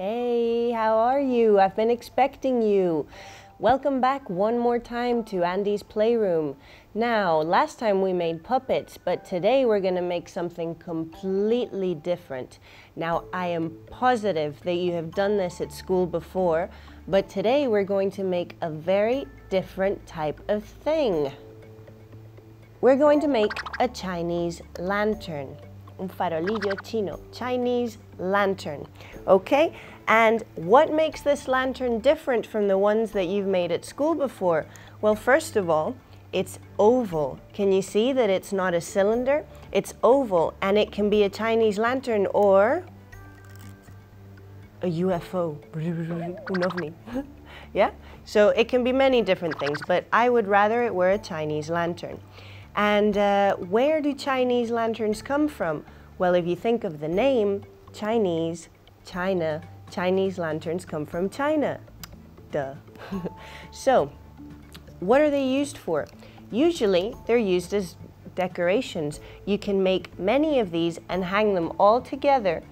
Hey, how are you? I've been expecting you. Welcome back one more time to Andy's Playroom. Now, last time we made puppets, but today we're going to make something completely different. Now, I am positive that you have done this at school before, but today we're going to make a very different type of thing. We're going to make a Chinese lantern. Un farolillo chino, Chinese lantern, okay? And what makes this lantern different from the ones that you've made at school before? Well, first of all, it's oval. Can you see that it's not a cylinder? It's oval, and it can be a Chinese lantern or a UFO, un ovni. Yeah? So it can be many different things, but I would rather it were a Chinese lantern. And where do Chinese lanterns come from? Well, if you think of the name, Chinese, China, Chinese lanterns come from China. Duh. So, what are they used for? Usually, they're used as decorations. You can make many of these and hang them all together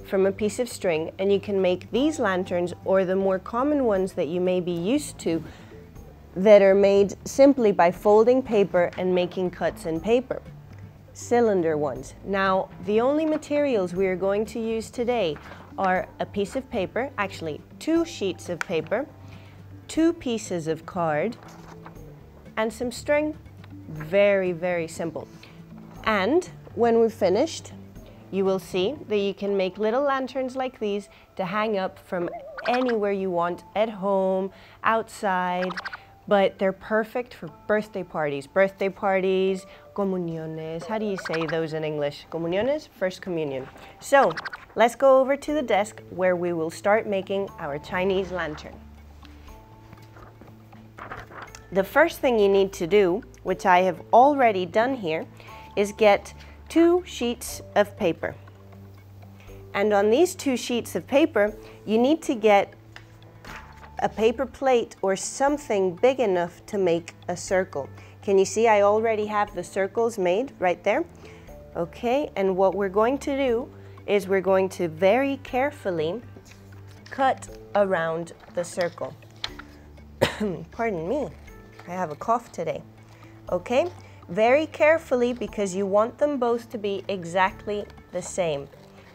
from a piece of string, and you can make these lanterns, or the more common ones that you may be used to, that are made simply by folding paper and making cuts in paper. Cylinder ones. Now, the only materials we are going to use today are a piece of paper, actually 2 sheets of paper, 2 pieces of card, and some string. Very, very simple. And when we've finished, you will see that you can make little lanterns like these to hang up from anywhere you want, at home, outside, but they're perfect for birthday parties. Birthday parties, comuniones. How do you say those in English? Comuniones, first communion. So let's go over to the desk where we will start making our Chinese lantern. The first thing you need to do, which I have already done here, is get 2 sheets of paper. And on these 2 sheets of paper, you need to get a paper plate or something big enough to make a circle. Can you see I already have the circles made right there? Okay, and what we're going to do is we're going to very carefully cut around the circle. Pardon me, I have a cough today. Okay, very carefully, because you want them both to be exactly the same.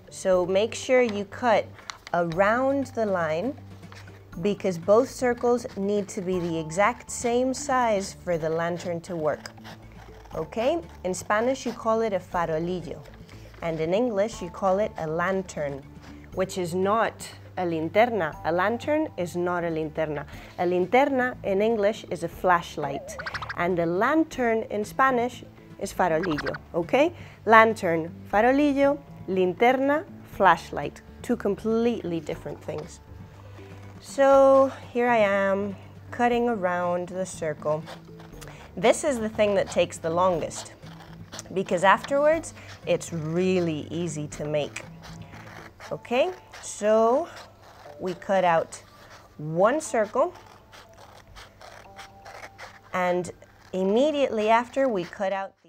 So make sure you cut around the line, because both circles need to be the exact same size for the lantern to work. Okay? In Spanish you call it a farolillo, and in English you call it a lantern, which is not a linterna. A lantern is not a linterna. A linterna in English is a flashlight, and a lantern in Spanish is farolillo. Okay? Lantern, farolillo, linterna, flashlight. 2 completely different things. So here I am, cutting around the circle. This is the thing that takes the longest, because afterwards it's really easy to make. Okay, so we cut out 1 circle, and immediately after we cut out the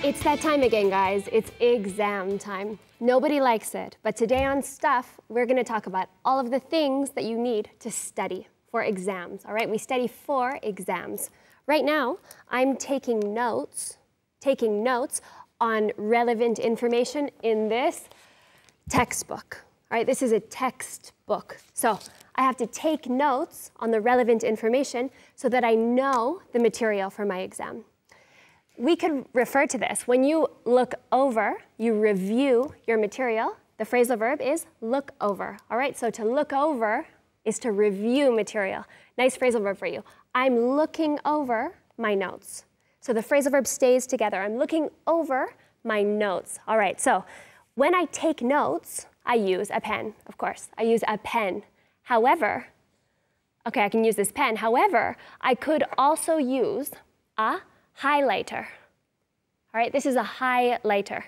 It's that time again, guys. It's exam time. Nobody likes it, but today on Stuff, we're going to talk about all of the things that you need to study for exams, all right? We study for exams. Right now, I'm taking notes on relevant information in this textbook, all right? This is a textbook. So I have to take notes on the relevant information so that I know the material for my exam. We could refer to this. When you look over, you review your material. The phrasal verb is look over. All right, so to look over is to review material. Nice phrasal verb for you. I'm looking over my notes. So the phrasal verb stays together. I'm looking over my notes. All right, so when I take notes, I use a pen, of course. I use a pen. However, okay, I can use this pen. However, I could also use a highlighter. All right, this is a highlighter.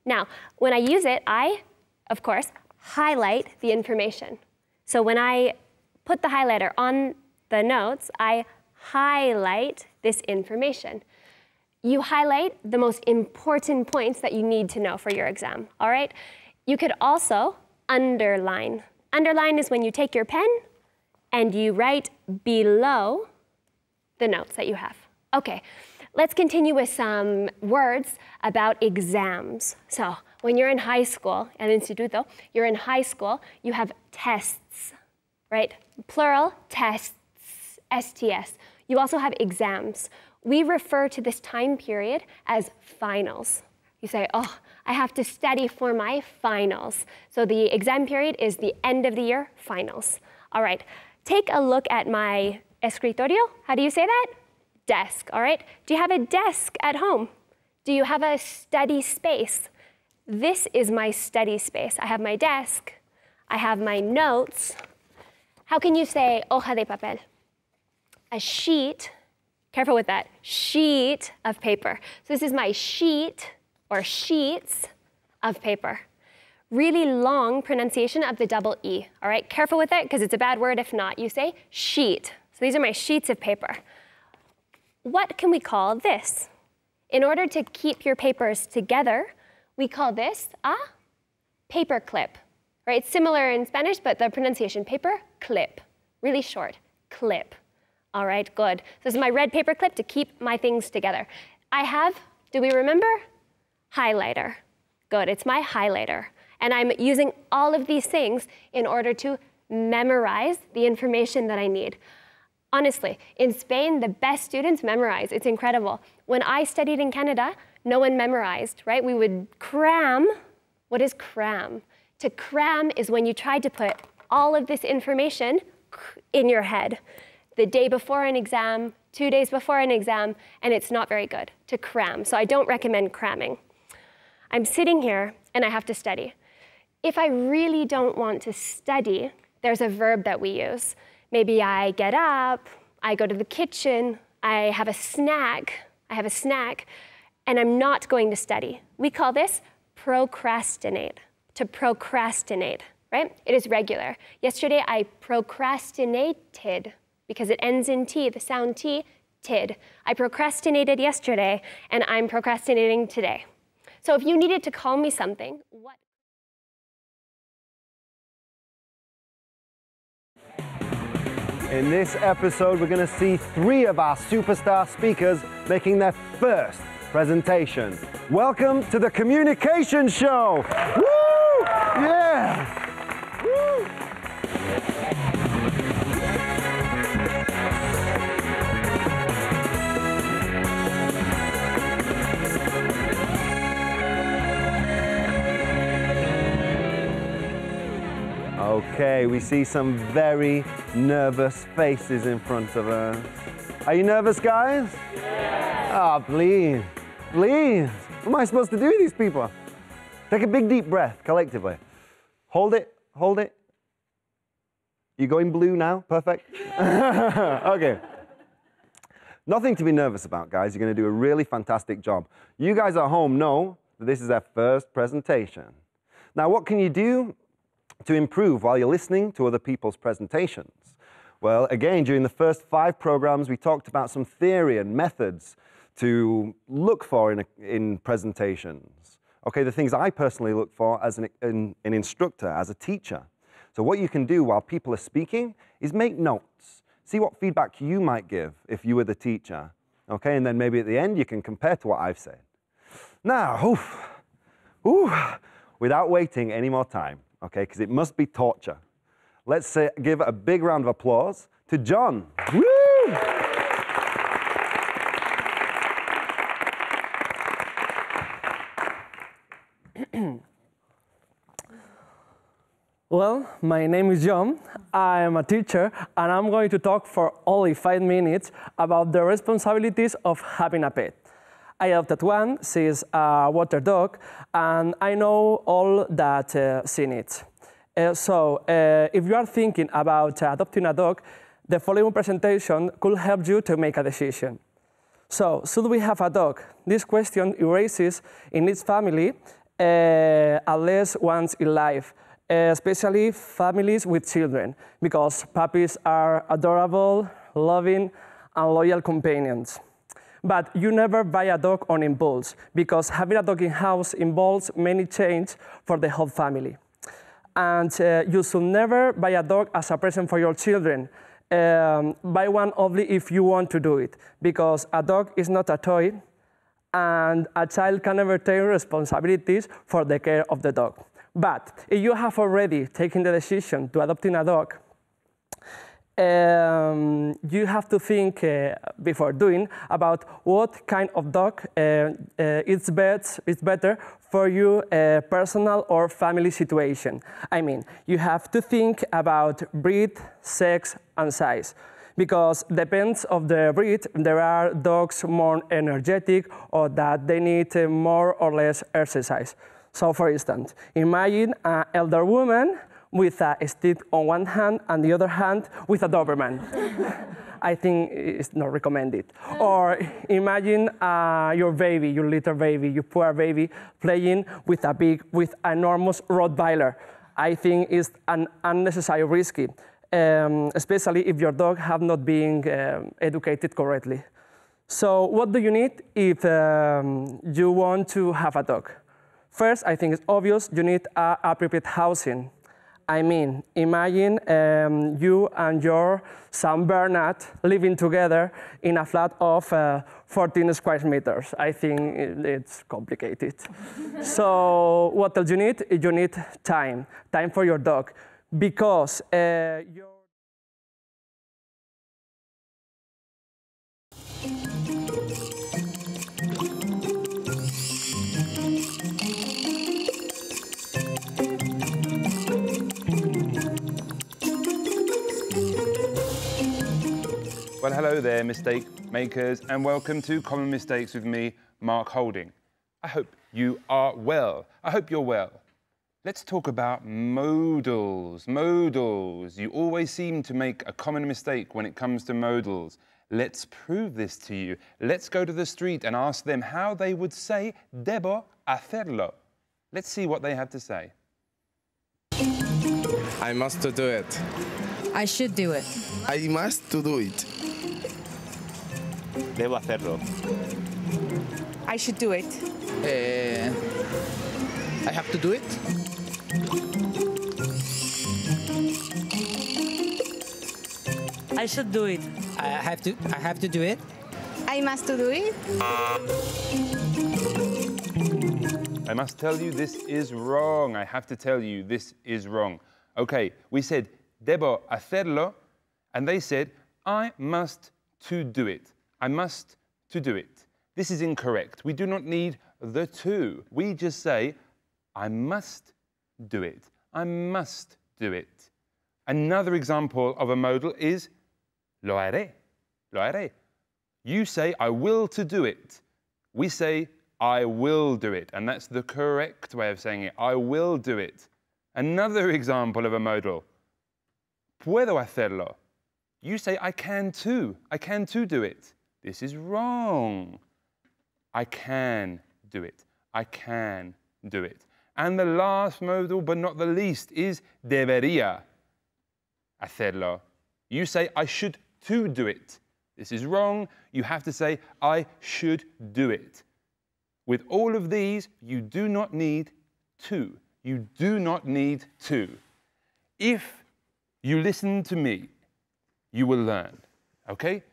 Now, when I use it, I, of course, highlight the information. So when I put the highlighter on the notes, I highlight this information. You highlight the most important points that you need to know for your exam, all right? You could also underline. Underline is when you take your pen and you write below the notes that you have. Okay, let's continue with some words about exams. So when you're in high school, el instituto, you're in high school, you have tests, right? Plural, tests, STS. You also have exams. We refer to this time period as finals. You say, oh, I have to study for my finals. So the exam period is the end of the year finals. All right, take a look at my escritorio. How do you say that? Desk, all right? Do you have a desk at home? Do you have a study space? This is my study space. I have my desk. I have my notes. How can you say hoja de papel? A sheet, careful with that, sheet of paper. So this is my sheet or sheets of paper. Really long pronunciation of the double E, all right? Careful with it because it's a bad word if not. You say sheet. So these are my sheets of paper. What can we call this? In order to keep your papers together, we call this a paper clip, right? It's similar in Spanish, but the pronunciation, paper clip, really short, clip. All right, good. So this is my red paper clip to keep my things together. I have, do we remember? Highlighter. Good, it's my highlighter. And I'm using all of these things in order to memorize the information that I need. Honestly, in Spain, the best students memorize. It's incredible. When I studied in Canada, no one memorized, right? We would cram. What is cram? To cram is when you try to put all of this information in your head. The day before an exam, 2 days before an exam, and it's not very good to cram. So I don't recommend cramming. I'm sitting here and I have to study. If I really don't want to study, there's a verb that we use. Maybe I get up, I go to the kitchen, I have a snack, and I'm not going to study. We call this procrastinate, to procrastinate, right? It is regular. Yesterday I procrastinated, because it ends in T, the sound T, tid. I procrastinated yesterday, and I'm procrastinating today. So if you needed to call me something, what? In this episode, we're going to see 3 of our superstar speakers making their first presentation. Welcome to the Communication Show! Woo! Yeah! Woo! Okay, we see some very nervous faces in front of us. Are you nervous, guys? Yeah. Oh, please, please. What am I supposed to do with these people? Take a big, deep breath, collectively. Hold it, hold it. You going blue now? Perfect. Okay. Nothing to be nervous about, guys. You're going to do a really fantastic job. You guys at home know that this is our first presentation. Now, what can you do to improve while you're listening to other people's presentations? Well, again, during the first 5 programs, we talked about some theory and methods to look for in presentations. Okay, the things I personally look for as an instructor, as a teacher. So what you can do while people are speaking is make notes. See what feedback you might give if you were the teacher. Okay, and then maybe at the end you can compare to what I've said. Now, without waiting any more time, okay, because it must be torture. Let's give a big round of applause to John. Woo! Well, my name is John. I am a teacher, and I'm going to talk for only 5 minutes about the responsibilities of having a pet. I adopted one. She's a water dog, and I know all that she needs. So if you are thinking about adopting a dog, the following presentation could help you to make a decision. So, should we have a dog? This question arises in each family at least once in life. especially families with children, because puppies are adorable, loving, and loyal companions. But you never buy a dog on impulse, because having a dog in-house involves many changes for the whole family. And you should never buy a dog as a present for your children. Buy one only if you want to do it, because a dog is not a toy, and a child can never take responsibilities for the care of the dog. But if you have already taken the decision to adopting a dog, you have to think before doing about what kind of dog is better for your personal or family situation. I mean, you have to think about breed, sex, and size. Because depends of the breed, there are dogs more energetic or that they need more or less exercise. So for instance, imagine an elder woman with a stick on one hand and the other hand with a Doberman. I think it's not recommended. Or imagine your baby, your little baby, your poor baby, playing with with enormous Rottweiler. I think it's an unnecessary risky, especially if your dog have not been educated correctly. So what do you need if you want to have a dog? First, I think it's obvious, you need appropriate housing. I mean, imagine you and your San Bernard living together in a flat of 14 square meters. I think it's complicated. So what else you need? You need time for your dog. Because Well, hello there, mistake makers, and welcome to Common Mistakes with me, Mark Holding. I hope you are well. I hope you're well. Let's talk about modals. Modals. You always seem to make a common mistake when it comes to modals. Let's prove this to you. Let's go to the street and ask them how they would say debo hacerlo. Let's see what they have to say. I must do it. I should do it. I must do it. Debo hacerlo. I should do it. I have to do it. I should do it. I have to do it. I must do it. I must tell you this is wrong. I have to tell you this is wrong. Okay, we said debo hacerlo, and they said I must to do it. I must to do it. This is incorrect. We do not need the to. We just say I must do it. I must do it. Another example of a modal is lo haré. Lo haré. You say I will to do it. We say I will do it, and that's the correct way of saying it. I will do it. Another example of a modal. Puedo hacerlo. You say I can too. I can too do it. This is wrong. I can do it. I can do it. And the last modal, but not the least, is debería hacerlo. You say I should to do it. This is wrong. You have to say I should do it. With all of these, you do not need to. You do not need to. If you listen to me, you will learn, okay?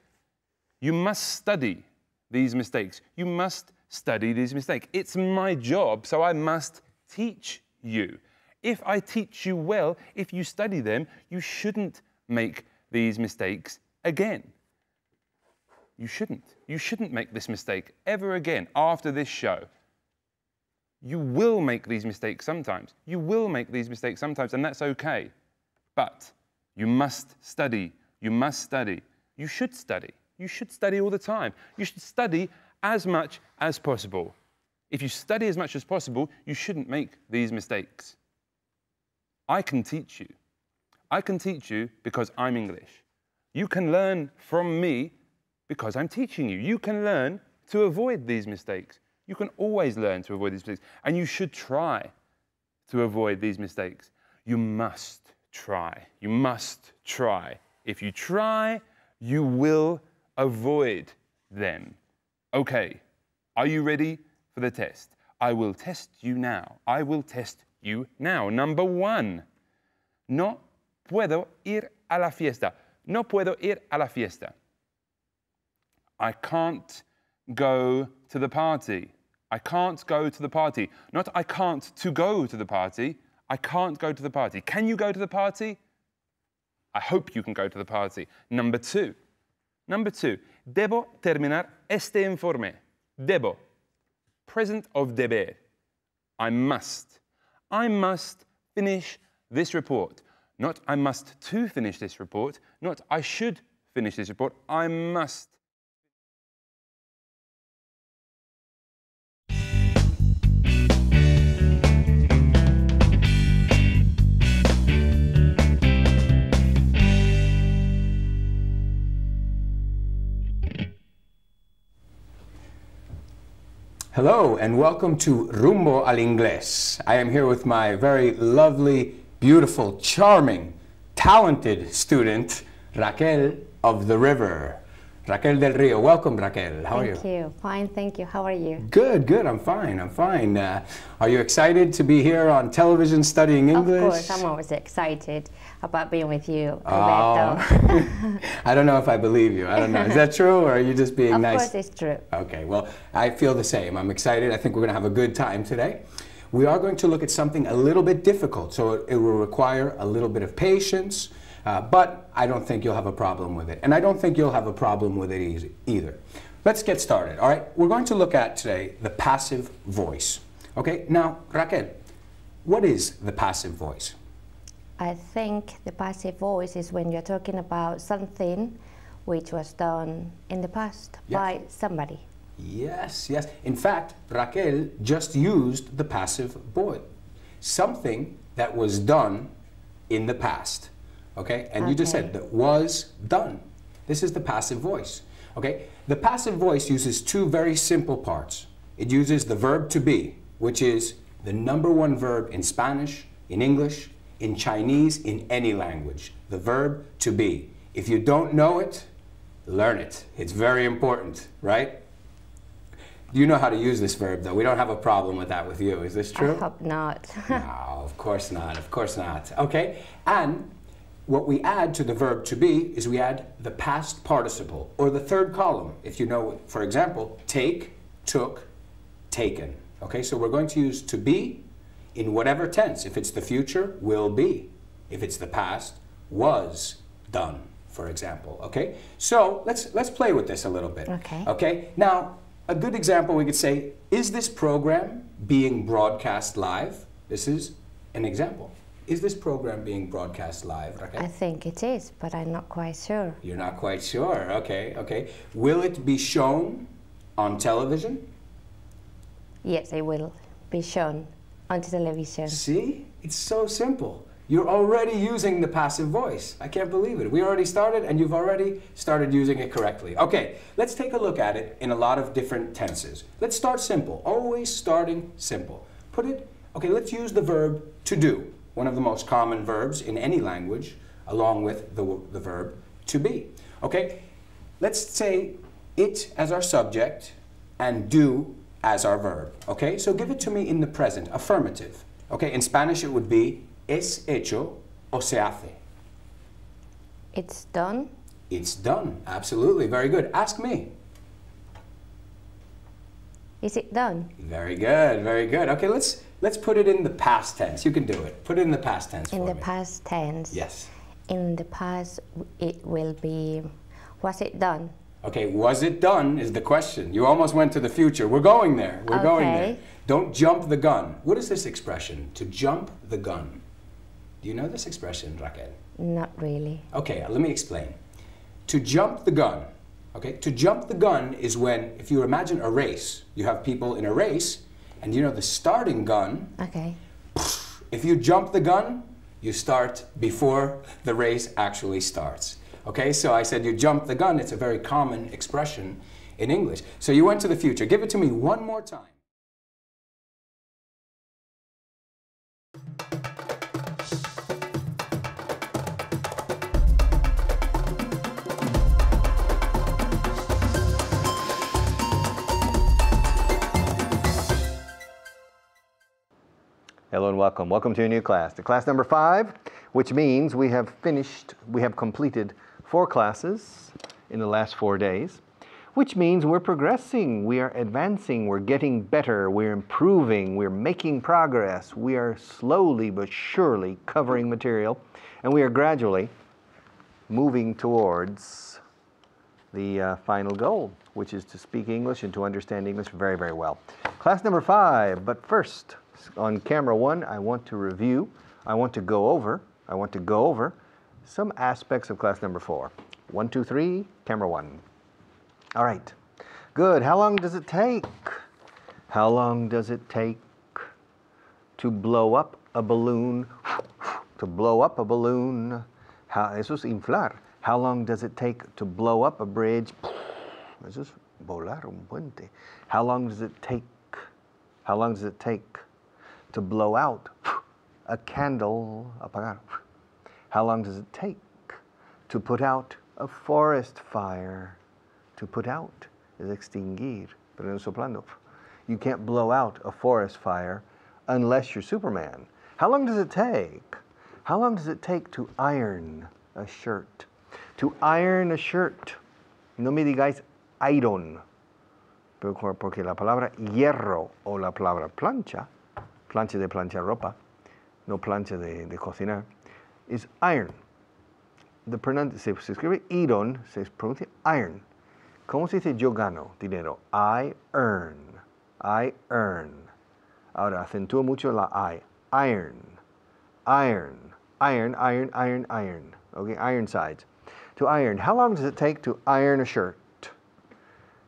You must study these mistakes. You must study these mistakes. It's my job, so I must teach you. If I teach you well, if you study them, you shouldn't make these mistakes again. You shouldn't. You shouldn't make this mistake ever again after this show. You will make these mistakes sometimes. You will make these mistakes sometimes, and that's okay. But you must study. You must study. You should study. You should study all the time. You should study as much as possible. If you study as much as possible, you shouldn't make these mistakes. I can teach you. I can teach you because I'm English. You can learn from me because I'm teaching you. You can learn to avoid these mistakes. You can always learn to avoid these mistakes. And you should try to avoid these mistakes. you must try. You must try. If you try, you will avoid them. Okay, are you ready for the test? I will test you now. I will test you now. Number 1. No puedo ir a la fiesta. No puedo ir a la fiesta. I can't go to the party. I can't go to the party. Not I can't to go to the party. I can't go to the party. Can you go to the party? I hope you can go to the party. Number 2. Number 2. Debo terminar este informe. Debo. Present of deber. I must. I must finish this report. Not I must to finish this report. Not I should finish this report. I must. Hello and welcome to Rumbo al Inglés. I am here with my very lovely, beautiful, charming, talented student, Raquel of the River. Raquel del Rio. Welcome, Raquel. How are you? Thank you. Fine, thank you. How are you? Good, good. I'm fine. I'm fine. Are you excited to be here on television studying English? Of course, I'm always excited about being with you, Alberto. Oh. I don't know if I believe you. I don't know. Is that true, or are you just being nice? Of course, it's true. Okay. Well, I feel the same. I'm excited. I think we're going to have a good time today. We are going to look at something a little bit difficult, so it will require a little bit of patience. But I don't think you'll have a problem with it. And I don't think you'll have a problem with it either. Let's get started, all right? We're going to look at today the passive voice. Okay, now, Raquel, what is the passive voice? I think the passive voice is when you're talking about something which was done in the past by somebody. Yes, yes. In fact, Raquel just used the passive voice. Something that was done in the past. Okay, and you just said that was done. This is the passive voice. Okay, the passive voice uses two very simple parts. It uses the verb to be, which is the #1 verb in Spanish, in English, in Chinese, in any language. The verb to be. If you don't know it, learn it. It's very important, right? You know how to use this verb, though. We don't have a problem with that with you. Is this true? I hope not. No, of course not. Of course not. Okay, and what we add to the verb to be is we add the past participle, or the third column. If you know, for example, take, took, taken. Okay, so we're going to use to be in whatever tense. If it's the future, will be. If it's the past, was done, for example. Okay, so let's play with this a little bit. Okay. Okay, now a good example we could say, is this program being broadcast live? This is an example. Is this program being broadcast live, Raquel? I think it is, but I'm not quite sure. You're not quite sure. Okay, okay. Will it be shown on television? Yes, it will be shown on television. See? It's so simple. You're already using the passive voice. I can't believe it. We already started, and you've already started using it correctly. Okay, let's take a look at it in a lot of different tenses. Let's start simple. Always starting simple. Okay, let's use the verb to do. One of the most common verbs in any language, along with the verb to be. Okay, let's say it as our subject and do as our verb. Okay, so give it to me in the present, affirmative. Okay, in Spanish it would be es hecho o se hace. It's done. It's done, absolutely, very good. Ask me. Is it done? Very good, very good. Okay, let's put it in the past tense. You can do it. Put it in the past tense for me. In the past tense? Yes. In the past, it will be, was it done? Okay, was it done is the question. You almost went to the future. We're going there. We're going there. Don't jump the gun. What is this expression? To jump the gun. Do you know this expression, Raquel? Not really. Okay, let me explain. To jump the gun. Okay, to jump the gun is when, if you imagine a race, you have people in a race, and you know the starting gun. Okay. If you jump the gun, you start before the race actually starts. Okay, so I said you jump the gun. It's a very common expression in English. So you went to the future. Give it to me one more time. Hello and welcome. Welcome to a new class, to class number 5, which means we have completed 4 classes in the last 4 days, which means we're progressing, we are advancing, we're getting better, we're improving, we're making progress, we are slowly but surely covering material, and we are gradually moving towards the final goal, which is to speak English and to understand English very, very well. Class number 5, but first, on camera 1, I want to review, I want to go over some aspects of class number 4. 1, 2, 3, camera 1. All right, good. How long does it take? How long does it take to blow up a balloon? To blow up a balloon. Eso es inflar. How long does it take to blow up a bridge? Eso es volar un puente. How long does it take? How long does it take to blow out a candle? Apagar. How long does it take to put out a forest fire? To put out is extinguir, pero soplando. You can't blow out a forest fire unless you're Superman. How long does it take? How long does it take to iron a shirt? To iron a shirt. No me digáis iron, porque la palabra hierro o la palabra plancha, plancha de planchar ropa, no plancha de cocinar, is iron. Se escribe iron, se pronuncia iron. ¿Cómo se dice yo gano dinero? I earn. I earn. Ahora, acentúo mucho la I. Iron. Iron. Iron, iron, iron, iron. Okay, iron sides. To iron. How long does it take to iron a shirt?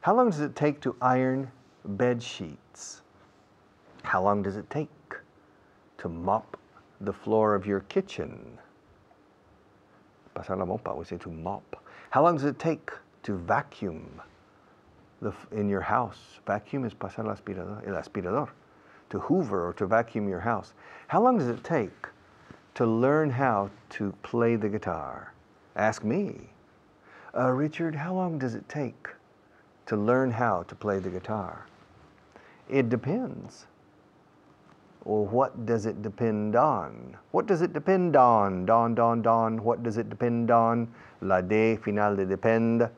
How long does it take to iron bed sheets? How long does it take to mop the floor of your kitchen? Pasar la mopa, we say to mop. How long does it take to vacuum in your house? Vacuum is pasar el aspirador. To hoover or to vacuum your house. How long does it take to learn how to play the guitar? Ask me. Richard, how long does it take to learn how to play the guitar? It depends. Well, what does it depend on? What does it depend on? Don. What does it depend on? La de final de depend.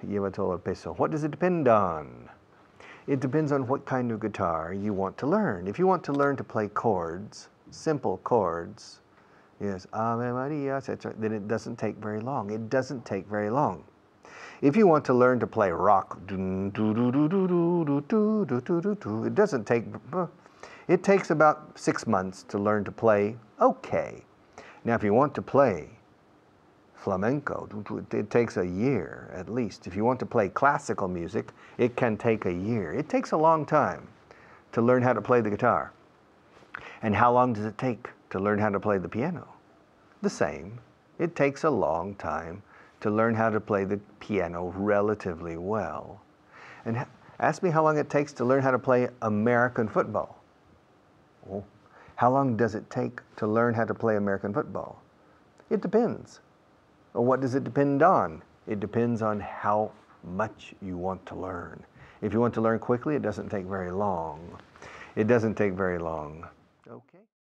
Lleva todo el peso. What does it depend on? It depends on what kind of guitar you want to learn. If you want to learn to play chords, simple chords, yes, Ave Maria, etc., then it doesn't take very long. It doesn't take very long. If you want to learn to play rock, it doesn't take, it takes about 6 months to learn to play okay. Now, if you want to play flamenco, it takes a year at least. If you want to play classical music, it can take a year. It takes a long time to learn how to play the guitar. And how long does it take to learn how to play the piano? The same. It takes a long time to learn how to play the piano relatively well. And ask me how long it takes to learn how to play American football. Oh, how long does it take to learn how to play American football? It depends. Well, what does it depend on? It depends on how much you want to learn. If you want to learn quickly, it doesn't take very long. It doesn't take very long.